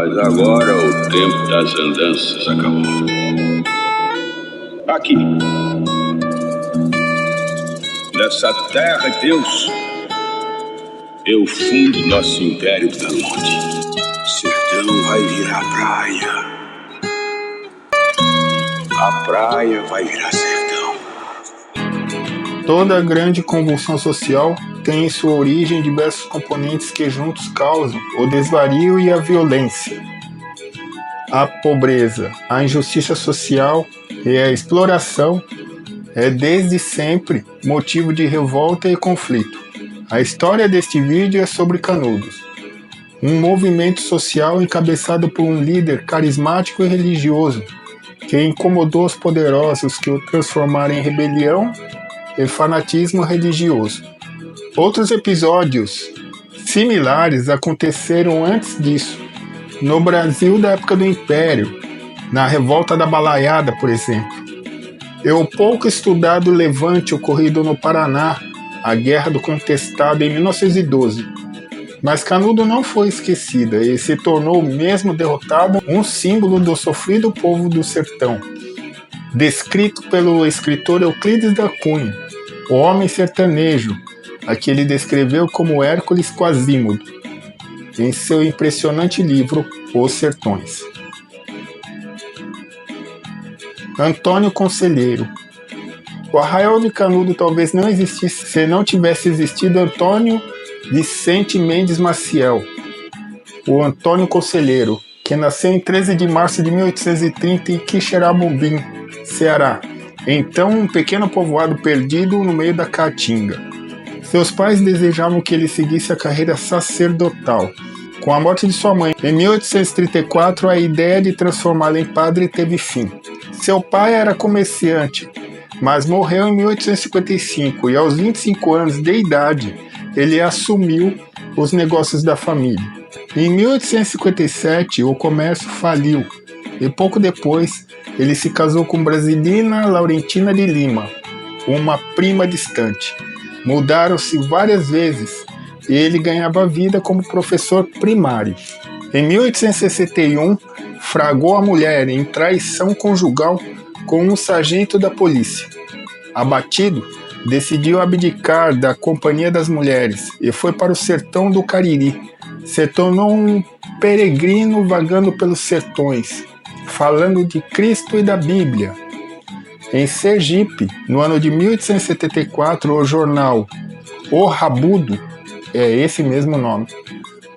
Mas agora o tempo das andanças acabou. Aqui, nessa terra de Deus, eu fundo nosso império do Belo Monte. Sertão vai virar praia. A praia vai virar sertão. Toda grande convulsão social tem em sua origem diversos componentes que juntos causam o desvario e a violência. A pobreza, a injustiça social e a exploração é desde sempre motivo de revolta e conflito. A história deste vídeo é sobre Canudos, um movimento social encabeçado por um líder carismático e religioso que incomodou os poderosos que o transformaram em rebelião e fanatismo religioso. Outros episódios similares aconteceram antes disso, no Brasil da época do Império, na Revolta da Balaiada, por exemplo. E o pouco estudado levante ocorrido no Paraná, a Guerra do Contestado em 1912. Mas Canudo não foi esquecida e se tornou, mesmo derrotado, um símbolo do sofrido povo do sertão, descrito pelo escritor Euclides da Cunha, o homem sertanejo, a que ele descreveu como Hércules Quasímodo, em seu impressionante livro Os Sertões. Antônio Conselheiro. O Arraial de Canudo talvez não existisse se não tivesse existido Antônio Vicente Mendes Maciel, o Antônio Conselheiro, que nasceu em 13 de março de 1830 em Quixeramobim, Ceará, então um pequeno povoado perdido no meio da Caatinga. Seus pais desejavam que ele seguisse a carreira sacerdotal. Com a morte de sua mãe, em 1834, a ideia de transformá-lo em padre teve fim. Seu pai era comerciante, mas morreu em 1855 e aos 25 anos de idade, ele assumiu os negócios da família. Em 1857, o comércio faliu e pouco depois ele se casou com Brasilina Laurentina de Lima, uma prima distante. Mudaram-se várias vezes e ele ganhava vida como professor primário. Em 1861, fragou a mulher em traição conjugal com um sargento da polícia. Abatido, decidiu abdicar da Companhia das Mulheres e foi para o sertão do Cariri. Se tornou um peregrino vagando pelos sertões, falando de Cristo e da Bíblia. Em Sergipe, no ano de 1874, o jornal O Rabudo, é esse mesmo nome,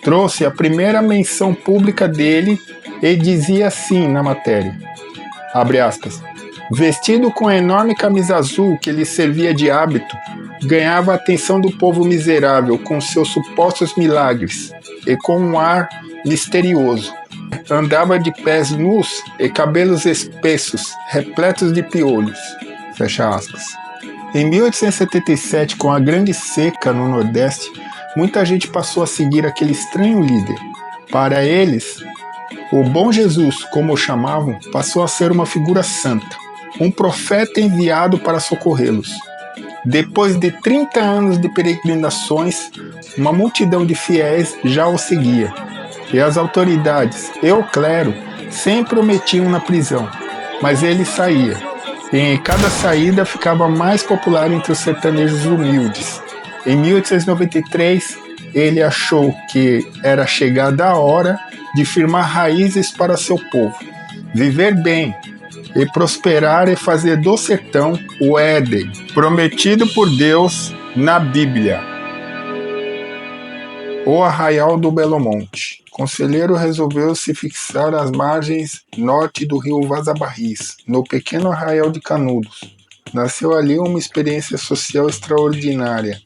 trouxe a primeira menção pública dele e dizia assim na matéria, abre aspas, vestido com a enorme camisa azul que lhe servia de hábito, ganhava a atenção do povo miserável com seus supostos milagres e com um ar misterioso. Andava de pés nus e cabelos espessos, repletos de piolhos. Fecha aspas. Em 1877, com a grande seca no Nordeste, muita gente passou a seguir aquele estranho líder. Para eles, o Bom Jesus, como o chamavam, passou a ser uma figura santa, um profeta enviado para socorrê-los. Depois de 30 anos de peregrinações, uma multidão de fiéis já o seguia, e as autoridades e o clero sempre o metiam na prisão, mas ele saía, e em cada saída ficava mais popular entre os sertanejos humildes. Em 1893, ele achou que era chegada a hora de firmar raízes para seu povo, viver bem, e prosperar e fazer do sertão o Éden, prometido por Deus na Bíblia. O Arraial do Belo Monte. Conselheiro resolveu se fixar às margens norte do rio Vaza Barris, no pequeno arraial de Canudos. Nasceu ali uma experiência social extraordinária,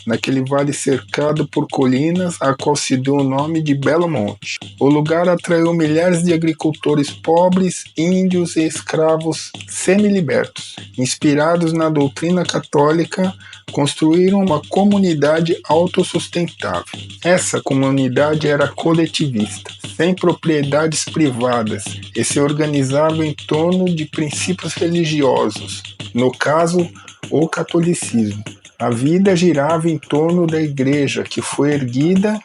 naquele vale cercado por colinas, a qual se deu o nome de Belo Monte. O lugar atraiu milhares de agricultores pobres, índios e escravos semi-libertos. Inspirados na doutrina católica, construíram uma comunidade autossustentável. Essa comunidade era coletivista, sem propriedades privadas, e se organizava em torno de princípios religiosos, no caso, o catolicismo. A vida girava em torno da igreja, que foi erguida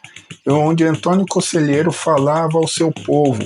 onde Antônio Conselheiro falava ao seu povo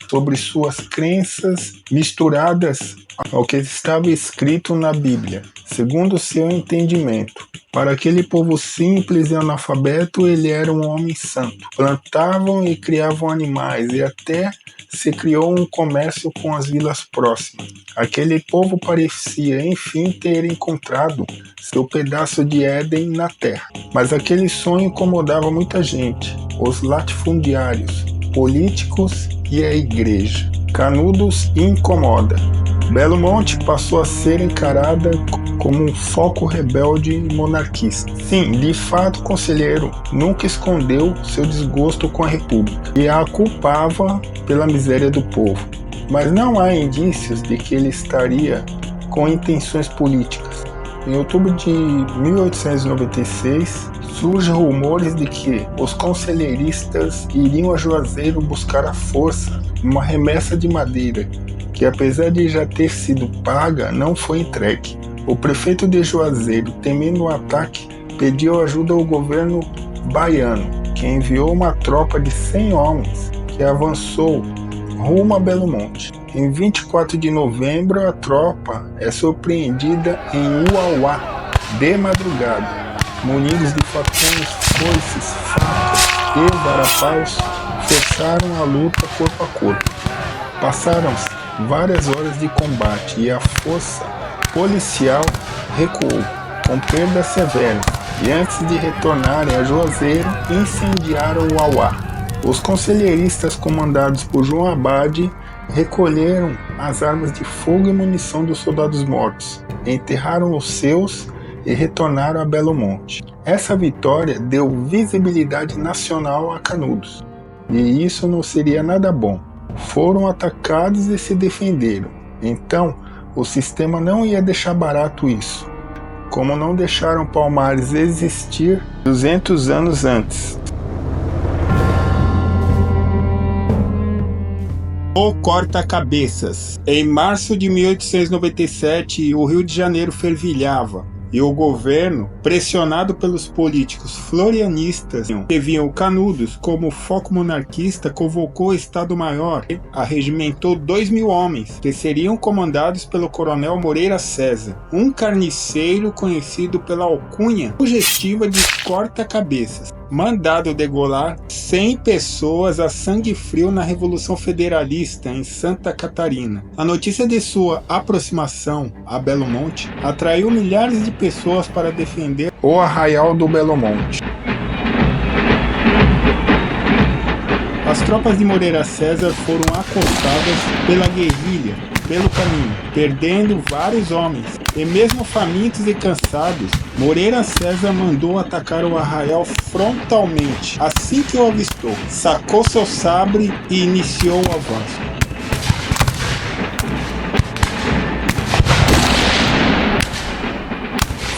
sobre suas crenças misturadas ao que estava escrito na Bíblia, segundo o seu entendimento. Para aquele povo simples e analfabeto, ele era um homem santo. Plantavam e criavam animais e até se criou um comércio com as vilas próximas. Aquele povo parecia, enfim, ter encontrado seu pedaço de Éden na terra. Mas aquele sonho incomodava muita gente, os latifundiários, políticos e a igreja. Canudos incomoda. Belo Monte passou a ser encarada como um foco rebelde e monarquista. Sim, de fato, Conselheiro nunca escondeu seu desgosto com a República e a culpava pela miséria do povo. Mas não há indícios de que ele estaria com intenções políticas. Em outubro de 1896, surgem rumores de que os conselheiristas iriam a Juazeiro buscar à força uma remessa de madeira, que apesar de já ter sido paga, não foi entregue. O prefeito de Juazeiro, temendo um ataque, pediu ajuda ao governo baiano, que enviou uma tropa de 100 homens, que avançou rumo a Belo Monte. Em 24 de novembro, a tropa é surpreendida em Uauá, de madrugada. Munidos de facões, foices, facas e varapaus, forçaram a luta corpo a corpo. Passaram-se várias horas de combate e a força policial recuou, com perdas severas, e antes de retornarem a Juazeiro, incendiaram Uauá. Os conselheiristas comandados por João Abade recolheram as armas de fogo e munição dos soldados mortos, enterraram os seus e retornaram a Belo Monte. Essa vitória deu visibilidade nacional a Canudos, e isso não seria nada bom. Foram atacados e se defenderam. Então, o sistema não ia deixar barato isso, como não deixaram Palmares existir 200 anos antes. O corta-cabeças. Em março de 1897, o Rio de Janeiro fervilhava e o governo, pressionado pelos políticos florianistas que viam Canudos como foco monarquista, convocou o Estado-Maior e arregimentou 2.000 homens, que seriam comandados pelo coronel Moreira César, um carniceiro conhecido pela alcunha sugestiva de corta-cabeças, mandado degolar 100 pessoas a sangue frio na Revolução Federalista em Santa Catarina. A notícia de sua aproximação a Belo Monte atraiu milhares de pessoas para defender o arraial do Belo Monte. As tropas de Moreira César foram acostadas pela guerrilha pelo caminho, perdendo vários homens. E mesmo famintos e cansados, Moreira César mandou atacar o arraial frontalmente. Assim que o avistou, sacou seu sabre e iniciou o avanço.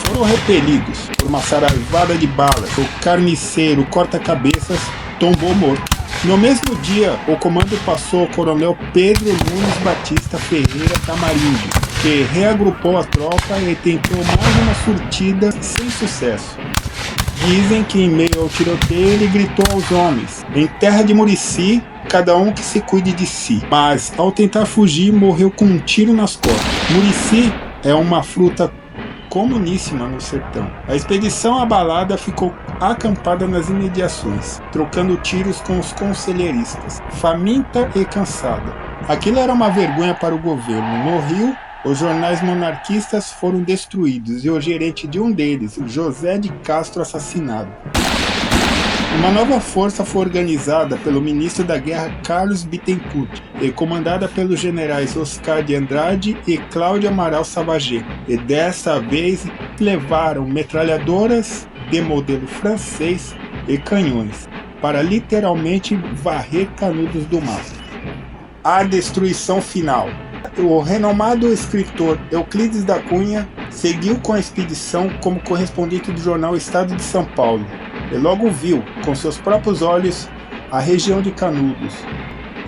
Foram repelidos por uma saraivada de balas. O carniceiro corta-cabeças tombou morto. No mesmo dia, o comando passou ao coronel Pedro Nunes Batista Ferreira Tamarinde, que reagrupou a tropa e tentou mais uma surtida sem sucesso. Dizem que em meio ao tiroteio ele gritou aos homens: "Em terra de Murici, cada um que se cuide de si." Mas, ao tentar fugir, morreu com um tiro nas costas. Murici é uma fruta comuníssima no sertão. A expedição abalada ficou acampada nas imediações, trocando tiros com os conselheiristas, faminta e cansada. Aquilo era uma vergonha para o governo. No Rio, os jornais monarquistas foram destruídos e o gerente de um deles, José de Castro, assassinado. Uma nova força foi organizada pelo ministro da Guerra Carlos Bittencourt e comandada pelos generais Oscar de Andrade e Cláudio Amaral Savaget, e dessa vez levaram metralhadoras de modelo francês e canhões para literalmente varrer Canudos do mato. A destruição final. O renomado escritor Euclides da Cunha seguiu com a expedição como correspondente do jornal Estado de São Paulo e logo viu, com seus próprios olhos, a região de Canudos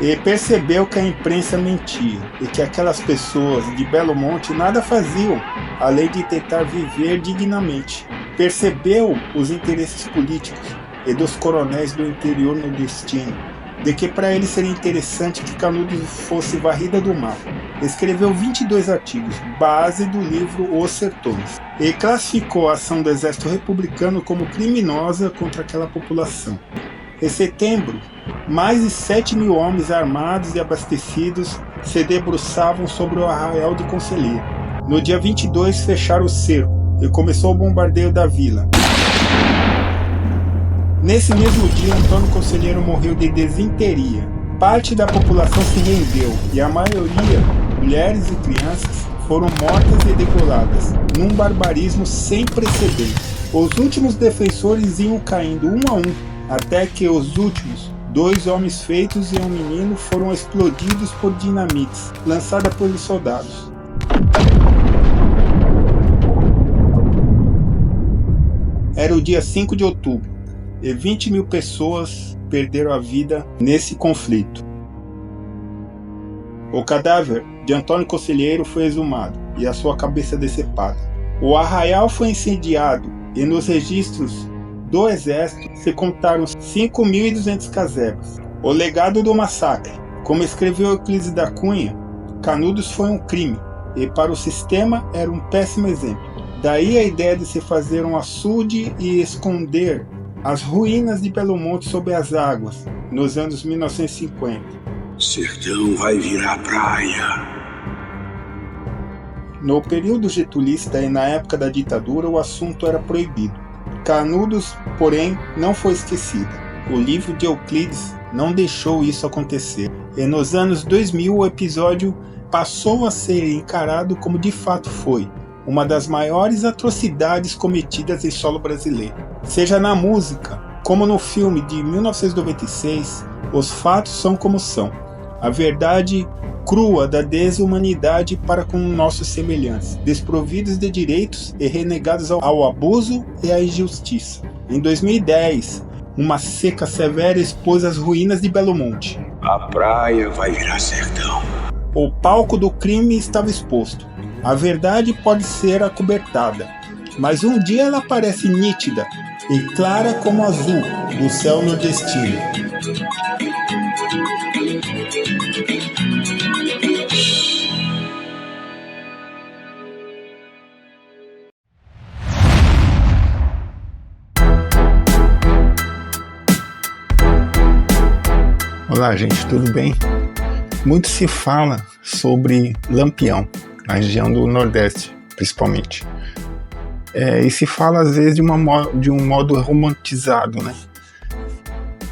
e percebeu que a imprensa mentia e que aquelas pessoas de Belo Monte nada faziam além de tentar viver dignamente. Percebeu os interesses políticos e dos coronéis do interior nordestino, de que para ele seria interessante que Canudos fosse varrida do mapa. Escreveu 22 artigos, base do livro Os Sertões, e classificou a ação do exército republicano como criminosa contra aquela população. Em setembro, mais de 7.000 homens armados e abastecidos se debruçavam sobre o arraial de Conselheiro. No dia 22, fecharam o cerco e começou o bombardeio da vila. Nesse mesmo dia, Antônio Conselheiro morreu de desinteria. Parte da população se rendeu e a maioria, mulheres e crianças, foram mortas e degoladas, num barbarismo sem precedentes. Os últimos defensores iam caindo um a um, até que os últimos, 2 homens feitos e um menino, foram explodidos por dinamites, lançadas pelos soldados. Era o dia 5 de outubro. E 20.000 pessoas perderam a vida nesse conflito. O cadáver de Antônio Conselheiro foi exumado e a sua cabeça decepada. O arraial foi incendiado e nos registros do exército se contaram 5.200 casebres. O legado do massacre. Como escreveu Euclides da Cunha, Canudos foi um crime e para o sistema era um péssimo exemplo. Daí a ideia de se fazer um açude e esconder as ruínas de Belo Monte sob as águas, nos anos 1950. Sertão vai virar praia. No período getulista e na época da ditadura, o assunto era proibido. Canudos, porém, não foi esquecido. O livro de Euclides não deixou isso acontecer. E nos anos 2000, o episódio passou a ser encarado como de fato foi. Uma das maiores atrocidades cometidas em solo brasileiro. Seja na música, como no filme de 1996, os fatos são como são. A verdade crua da desumanidade para com nossos semelhantes, desprovidos de direitos e renegados ao abuso e à injustiça. Em 2010, uma seca severa expôs as ruínas de Belo Monte. A praia vai virar sertão. O palco do crime estava exposto. A verdade pode ser acobertada, mas um dia ela aparece nítida e clara como azul do céu nordestino. Olá, gente, tudo bem? Muito se fala sobre Lampião, na região do Nordeste, principalmente. E se fala, às vezes, de um modo romantizado, né?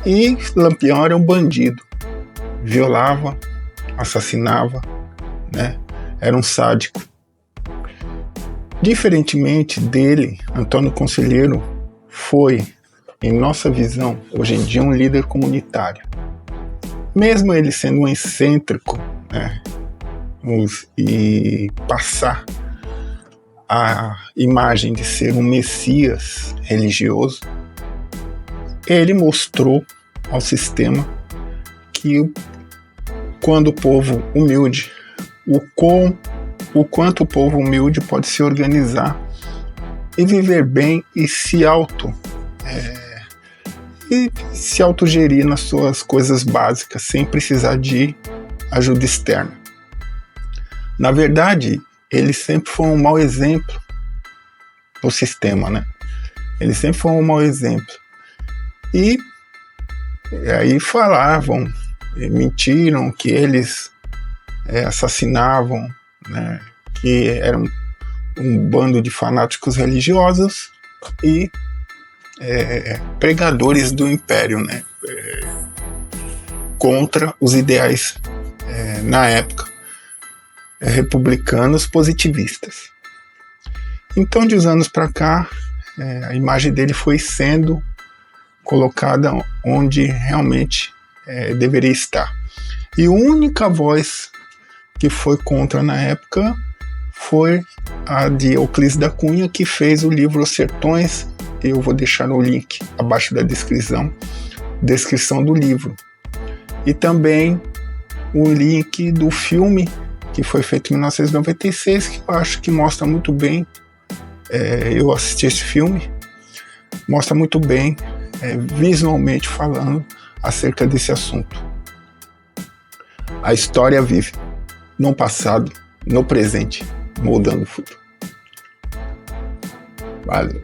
E Lampião era um bandido. Violava, assassinava, né? Era um sádico. Diferentemente dele, Antônio Conselheiro foi, em nossa visão, hoje em dia, um líder comunitário. Mesmo ele sendo um excêntrico, né? E passar a imagem de ser um messias religioso, ele mostrou ao sistema que quando o povo humilde, o quanto o povo humilde pode se organizar e viver bem e se autogerir nas suas coisas básicas, sem precisar de ajuda externa. Na verdade, ele sempre foi um mau exemplo do sistema, né? Ele sempre foi um mau exemplo. E aí falavam, mentiram que eles assassinavam, né? Que eram um bando de fanáticos religiosos e pregadores do império, né? Contra os ideais, na época, republicanos positivistas. Então, de uns anos para cá, a imagem dele foi sendo colocada onde realmente deveria estar. E a única voz que foi contra na época foi a de Euclides da Cunha, que fez o livro Os Sertões. Eu vou deixar o link abaixo da descrição do livro. E também o link do filme que foi feito em 1996, que eu acho que mostra muito bem, eu assisti esse filme, mostra muito bem visualmente falando acerca desse assunto. A história vive no passado, no presente, moldando o futuro. Valeu.